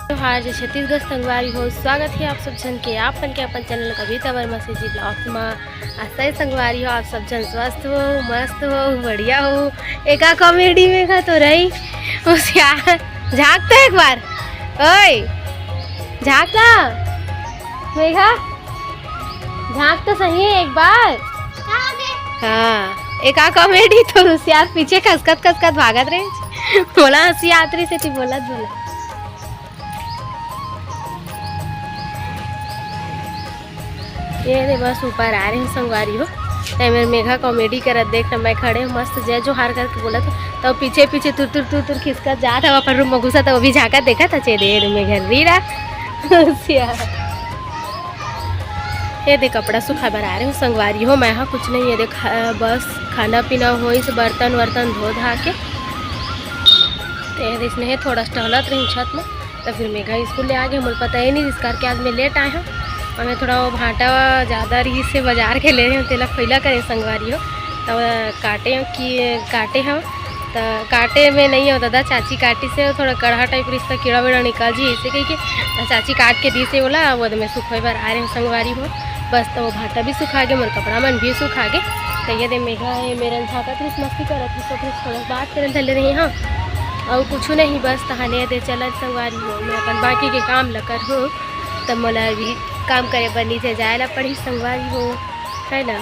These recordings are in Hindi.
त्योहार जो छत्तीसगढ़ संगवारी हो स्वागत है आप सब जन के आपन के अपन चैनल कविता वर्मा से जी ब्लॉग में आशा संगवारी हो आप सब जन स्वस्थ हो मस्त हो बढ़िया हो। एका कॉमेडी में का तो रही होशियार झाँकता एक बार ओए झाँकता मेघा झाँक तो सही है एक बार। हाँ एका कॉमेडी तो होशियार पीछे खसखत भागत रहे बोला हंसी आतरी से बोला बोला ये रे बस ऊपर आ रहे हैं संगवारी हो। मेरे मेघा कॉमेडी करत देख मैं खड़े मस्त जय जो हार करके बोला था तो पीछे पीछे तुर खिसका जा था पर रूम में घुसा था वो भी झाँका देखा था चेरे रूम में घर रीरा ये देख कपड़ा सुखा बर आ रहे हो संगवारी हो। मैं हाँ कुछ नहीं है देख बस खाना पीना हो इस बर्तन वर्तन धो धा के तो इसने थोड़ा टहलत रही छत में तो फिर मेघा स्कूल ले आ गए मुझे पता ही नहीं जिस करके आज मैं लेट आए हूँ और मैं थोड़ा वो भाटा ज़्यादा रही से बाजार के ले रहे हैं तेला खैला करे संगवारी हो तो काटे हम तो काटे में नहीं हो दादा चाची काटी से थोड़ा कढ़ा टाइप रिश्ता कीड़ा वेड़ा निकाल जी ऐसे कही के चाची काट के दी से बोला वो मैं सुखे बार आ रहे हैं संगवारी हो। बस तो वो भाटा भी सुखा गए मोर कपड़ा मन भी सुखा गए तो ये दे मेघा है मेरे झाँका थी मस्ती करत थी तो फिर थोड़ा बात करे धले रही हाँ और कुछ नहीं बस तहाने दे चल संगवारी हो मैं अपन बाकी के काम ल कर हूँ तब मोला भी काम करे बर नीचे जाए ला पड़ी संगवारी हो है ना।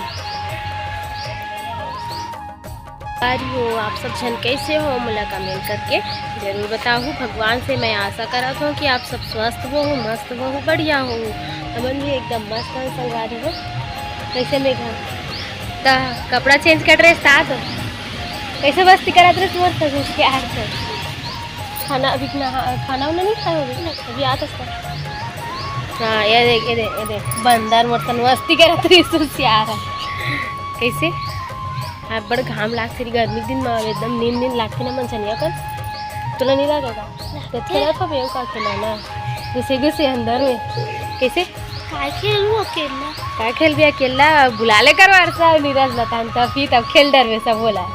हो आप सब जन कैसे हो मोला कमेंट करके जरूर बताओ। भगवान से मैं आशा करत हूँ कि आप सब स्वस्थ हो मस्त हो बढ़िया हो अमन भी एकदम मस्त है संगवारी हो। कैसे मेघा ता कपड़ा चेंज कर रहे साथ कैसे मस्ती करत रहे तुम सज के आर से खाना अभी खाना उन्हें नहीं खाया होगा अभी आता था। हाँ ये देख बंदर मोटन मस्ती करत रही सुसियार कैसे आप बड़ घाम लागते रही गर्मी दिन में एकदम नींद लागती ना मन छनिया कर तुला नहीं लगेगा तो खेला था बेव का खेला ना घुसे अंदर में कैसे काय खेलू अकेला काय खेल भी अकेला बुला ले कर वारसा नीरज लतान तब खेल डर वैसा बोला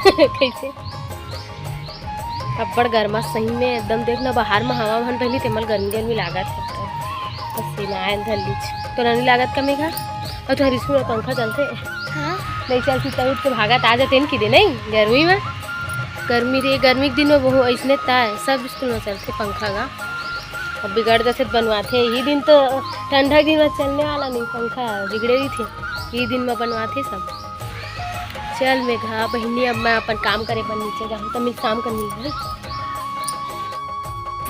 कैसे अब बड़ गर्मा सही में एकदम देखना बाहर में हवा भन पहली तेमल गर्मी लागत है पसीना धल्ली तो नहीं लागत का मेघा और तुम्हारी स्कूल में पंखा चलते हाँ नहीं चलती तब उठ के भागत आ जाते कि दे नहीं गर्मी में गर्मी के दिन में बहु ऐसने ताय सब स्कूल में चलते पंखा का अब बिगड़ जैसे बनवाते यही दिन तो ठंडा दिन में चलने वाला नहीं पंखा बिगड़े ही थे यही दिन में बनवाते सब। चल मेघा बहनी अब मैं अपन काम करे पर नीचे जाऊँ तो मैं काम करनी है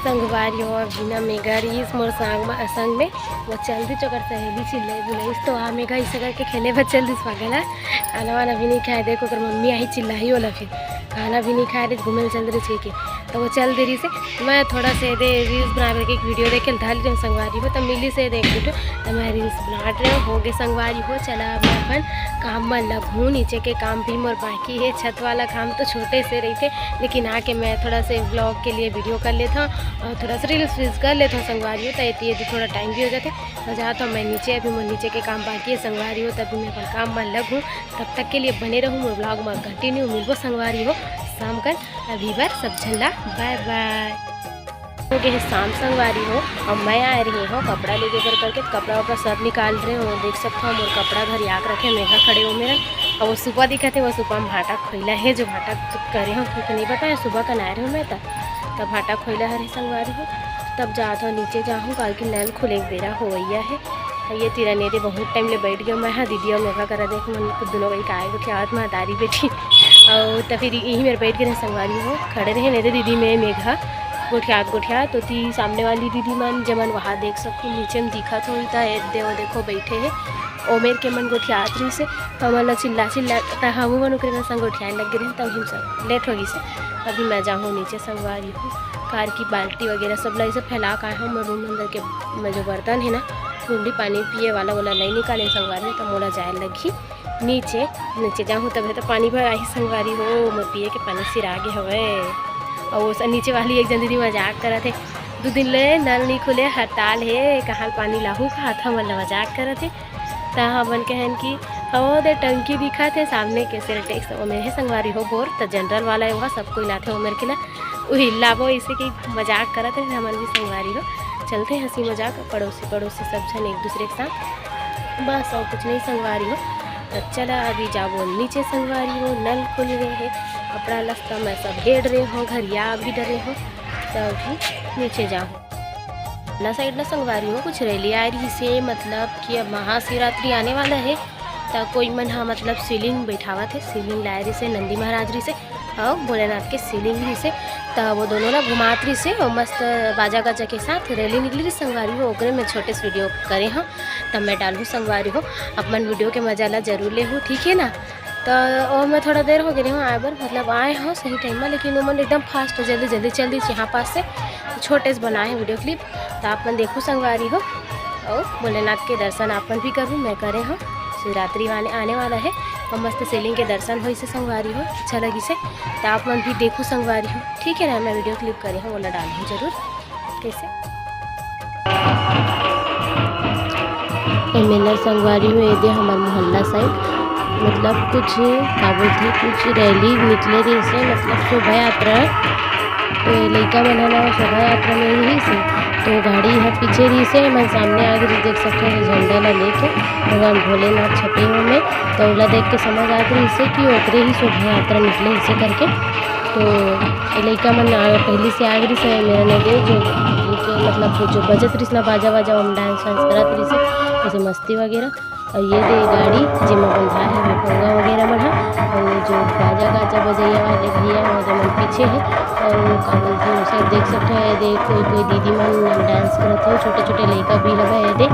संगवारी हो बिना मेघा रही मोर संग में वो चल दी चोकर सहेली चिल्ले बुलाई तो आ मेघा इस करके खेले पर चल दी पागल है खाना वाना भी नहीं खाए देखो कर मम्मी आई चिल्लाई वाला फिर खाना भी नहीं खाए रही घूमे चल रही छे के तो वो चल दे रही से मैं थोड़ा से दे रील्स बना के एक वीडियो देख के डाल रही हूँ संगवारी हो तब मिली से देख लीटो तो मैं रील्स बना रही हूँ हो गए संगवारी हो चला मैं अपन काम में लगूँ नीचे के काम भी मोर बाकी है छत वाला काम तो छोटे से रही थे लेकिन आके मैं थोड़ा से ब्लॉग के लिए वीडियो कर लेता हूँ और थोड़ा सा रील्स कर लेता हूँ संगवारी हो तो यदि थोड़ा टाइम भी हो जाते तो जाता हूँ मैं नीचे अभी मोर नीचे के काम बाकी है संगवारी हो तभी मैं अपन काम में लगूँ तब तक के लिए बने रहूँ मोर ब्लॉग में कंटिन्यू मिलबो संगवारी हो शाम कर अभी बार सब झल्ला बाय बाय हो गए शाम संगवारी हो और मैं आ रही हूँ कपड़ा लेके करके कपड़ा वपड़ा सब निकाल रहे हो देख सकते हो मोर कपड़ा घर याद रखे मेघा खड़े हो मेरा और वो सुबह दिखा थे वो सुबह में भाटा खोला है जो भाटा करे हो क्योंकि नहीं बताया सुबह का ना रही हूँ मैं तब भाटा खोला हरी संगवारी हो तब जाता हूँ नीचे जाऊँ काल की नल खुले बेरा हो गया है ये तीरा नेरे बहुत टाइम ले बैठ गया मैं हाँ दीदी और मेघा करा देख मन दोनों कहीं का आए क्या मैं दारी बैठी और तो फिर यही मेरे बैठ गए संगवारी हो खड़े रहे नहीं दीदी में मेघा गोठिया तो ती सामने वाली दीदी मन जमन वहाँ देख सकूँ नीचे में दिखा थोड़ी था देखो बैठे है ओ मेरे के मन गोठियात रही से हमला चिल्ला हम मन उकरे संग गोठियाए लग गए तब हम सब लेट हो गई से अभी मैं जाऊँ नीचे संगवारी हूँ कार की बाल्टी वगैरह सब लाई से फैला का है मैं रूम अंदर के मैं जो बर्तन है ना ठंडी पानी पिए वाला नहीं निकाले संगवारी तो मोला जाए लगी नीचे जाऊँ तब तो पानी भर आई संगवारी हो मैं पिए के पानी सिर आगे हवे और वो नीचे वाली एक जन दीदी मजाक करा थे 2 दिन ले नल नहीं खुले हड़ताल है कहाँ पानी लाहू का हाथ मतलब मजाक करा थे तहाँ बन कहन की हो दे टंकी दिखा थे सामने के सेल टैक्स में है संगवारी हो बोर तो जनरल वाला है वहाँ सब कोई लाते हो मेरे के लिए हिलाबो ऐसे कि मजाक करत है हमारे भी संगवारी हो। चलते हैं हंसी मजाक पड़ोसी पड़ोसी सब जन एक दूसरे के साथ, बस और कुछ नहीं संगवारी हो। तो चला अभी जाबो नीचे संगवारी हो, नल खुल रहे हैं, कपड़ा लस्ता मैं सब गेड़ रहे हो, घरिया भी डरे हो, तब भी नीचे जाओ ना साइड ना संगवारी हो। कुछ रैली आ रही से मतलब कि अब महाशिवरात्रि आने वाला है, तो कोई मन हाँ मतलब शिवलिंग बैठावा थे, शिवलिंग लाए रही से नंदी महाराज रही से और भोलेनाथ के शिवलिंग रही से, तो वो दोनों ना घुमात रही से और मस्त बाजा गाजा के साथ रैली निकली रही संगवारी हो। ओकरे में छोटे से वीडियो करे हाँ, तब मैं डालूँ संगवारी हो, अपन वीडियो के मजा ला जरूर ले हो, ठीक है ना। तो और मैं थोड़ा देर हो गई हूँ आए बर, मतलब आए हो सही टाइम में, लेकिन वो मन एकदम फास्ट जल्दी जल्दी चल दी यहाँ पास से, छोटे से बनाए हैं वीडियो क्लिप, तो आप मन देखो संगवारी हो और भोलेनाथ के दर्शन आपन भी करूँ मैं करे हाँ। शिवरात्रि आने वाला है और मस्त शिवलिंग के दर्शन हो इसे संगवारी हो, अच्छा लगी से, तो आप मन भी देखो संगवारी हो, ठीक है ना। मैं वीडियो क्लिप करे हूँ, बोला डाल हूँ जरूर कैसे मेला संगवारी हो। ये दे हमारे मोहल्ला साइड मतलब कुछ क्या बोलते कुछ रैली निकले रही से, मतलब शोभा यात्रा, तो लड़का मन है ना शोभा यात्रा में रही से, तो गाड़ी है पीछे रही से, मैं सामने आ गई देख सकते हैं झंडा ला लेके भगवान भोलेनाथ छपे हुए में, तो ओला देख के समझ आ गई से कि ओकरे ही शोभा यात्रा निकले इसे करके। तो लड़का मन पहले से आ गई से मेरा ने दे जो मतलब जो बजत रही ना बाजा बाजा हम डांस वांस करत रही से जैसे मस्ती वगैरह, और ये दे गाड़ी जिसमें बंधा है वो पंगा वगैरह मन है, और जो बाजा गाजा बजैया वाले भैया वो मन पीछे है, और का बोलते हैं उसे देख सकते हैं दे कोई कोई दीदी मन डांस करते हो, छोटे छोटे लड़का भी लगा है दे।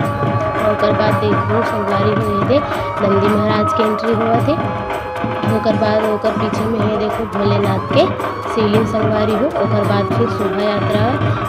और बाद देखो संगवारी हो ये दे नंदी महाराज के एंट्री हुआ थे, ओकर बाद ओकर पीछे में है देखो भोलेनाथ के शिवलिंग संगवारी हो। ओकर बाद फिर शोभा यात्रा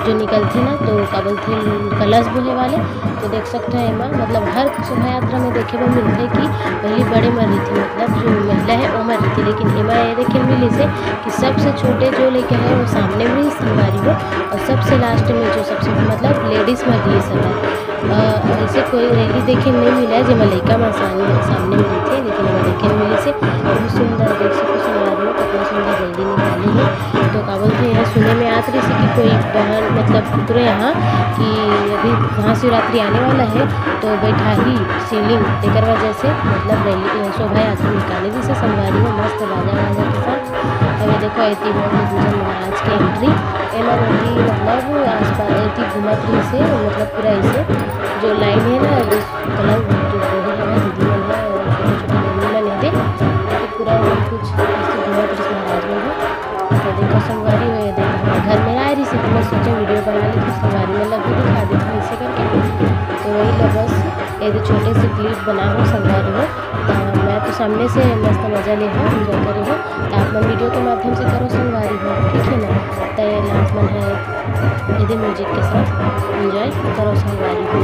जो निकलती ना तो का बोलते कलश बोहे वाले, तो देख सकते हैं माँ मतलब हर शोभा यात्रा में देखे में मिलते कि पहले बड़े मर रही थी, मतलब जो महिला है वो मर रही थी, लेकिन एमा ये देखे मिली से कि सबसे छोटे जो लेके है वो सामने में ही संगवारी हो, और सबसे लास्ट में जो सबसे मतलब लेडीज़ मर रही सब है। ऐसे कोई रैली देखे नहीं मिला है जिसमें लड़का माँ सामने मिली थे, लेकिन हमें देखे मिले से बहुत सुंदर देख सको संगवारी हो, कितना सुंदर रैली निकाली है। तो का बोलते हैं सुने में आती रही कि कोई बहन मतलब पुत्र यहाँ कि अभी महाशिवरात्रि आने वाला है तो बैठा ही शिवलिंग तेकर वजह से मतलब रैली शोभा यात्रा निकाली थी से संगवारी में मस्त बाजा बाजा के साथ। अब देखो ऐती महाराज की एंट्री एमा नदी मतलब आसपास ऐती घूमत रही से मतलब पूरा ऐसे जो लाइन है ना कलर जो बोहे है दीदी मन है और छोटे छोटे मम्मी मन है दे पूरा कुछ ऐसे घूमत रही महाराज में है। तो देखो संगवारी हो ये देखो घर में आ रही से, तो मैं सोचा वीडियो बना ली तो संगवारी में लगी दिखा दी थी ऐसे करके, तो वही लो बस एक छोटे से क्लिप बना हो संगवारी हो। मैं तो सामने से मस्त मज़ा ले हो इंजॉय करे हो, तो आप मन वीडियो के माध्यम से करो संगवारी हो, ठीक है ना। तो लास्ट मन है यदि म्यूजिक के साथ इंजॉय करो संगवारी हो।